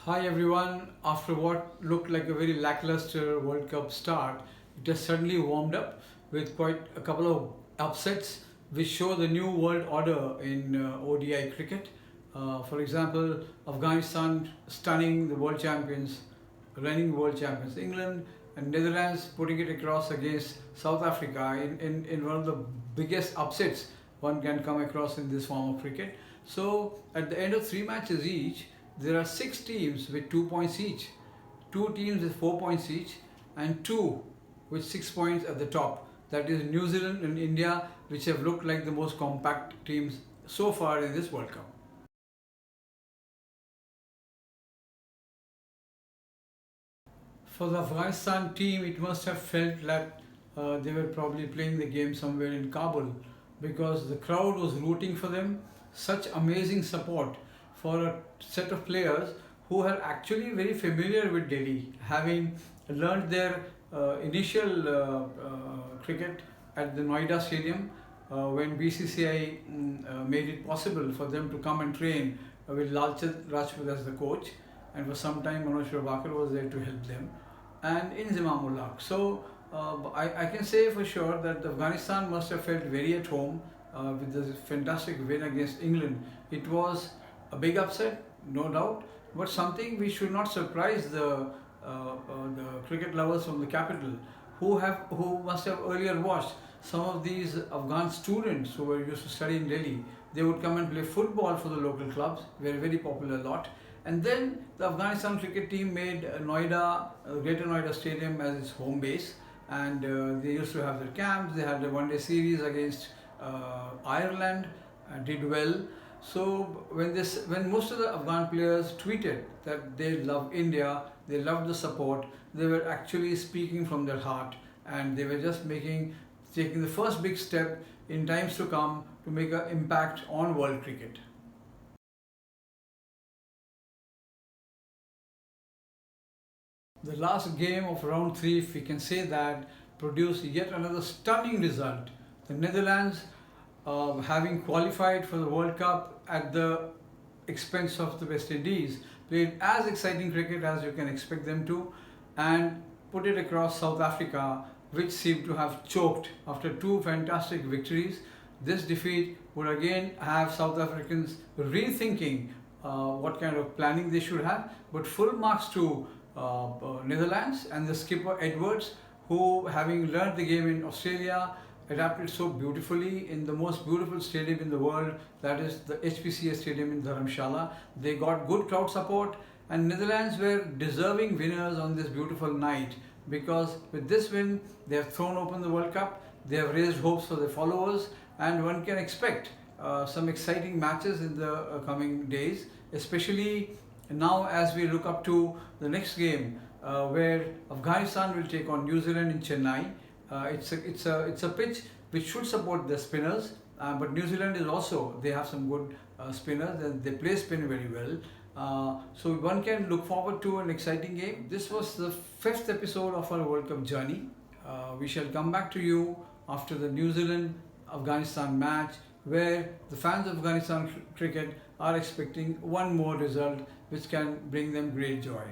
Hi everyone, after what looked like a very lackluster World Cup start, it has suddenly warmed up with quite a couple of upsets which show the new world order in ODI cricket. For example, Afghanistan stunning the world champions, reigning world champions England, and Netherlands putting it across against South Africa in one of the biggest upsets one can come across in this form of cricket. So at the end of three matches each, there are six teams with 2 points each, two teams with 4 points each, and two with 6 points at the top. That is New Zealand and India, which have looked like the most compact teams so far in this World Cup. For the Afghanistan team, it must have felt that they were probably playing the game somewhere in Kabul because the crowd was rooting for them. Such amazing support for a set of players who are actually very familiar with Delhi, having learned their initial cricket at the Noida Stadium when BCCI made it possible for them to come and train with Lalchand Rajput as the coach, and for some time Manoj Prabhakar was there to help them, and in Zimamullah. So I can say for sure that Afghanistan must have felt very at home with this fantastic win against England. It was a big upset, no doubt, but something we should not surprise the cricket lovers from the capital who must have earlier watched some of these Afghan students who were used to study in Delhi. They would come and play football for the local clubs, very very popular lot. And then the Afghanistan cricket team made Noida, Greater Noida Stadium as its home base, and they used to have their camps. They had a one-day series against Ireland, did well. So when most of the Afghan players tweeted that they love India, they loved the support, they were actually speaking from their heart, and they were just taking the first big step in times to come to make an impact on world cricket. The last game of round 3, if we can say that, produced yet another stunning result. The Netherlands, having qualified for the World Cup at the expense of the West Indies, played as exciting cricket as you can expect them to, and put it across South Africa, which seemed to have choked after two fantastic victories. This defeat would again have South Africans rethinking what kind of planning they should have, but full marks to Netherlands and the skipper Edwards, who, having learned the game in Australia, adapted so beautifully in the most beautiful stadium in the world, that is the HPCA stadium in Dharamshala. They got good crowd support, and Netherlands were deserving winners on this beautiful night, because with this win they have thrown open the World Cup, they have raised hopes for their followers, and one can expect some exciting matches in the coming days, especially now as we look up to the next game where Afghanistan will take on New Zealand in Chennai. It's a pitch which should support the spinners, but New Zealand is also, they have some good spinners and they play spin very well. So one can look forward to an exciting game. This was the 5th episode of our World Cup journey. We shall come back to you after the New Zealand-Afghanistan match, where the fans of Afghanistan cricket are expecting one more result which can bring them great joy.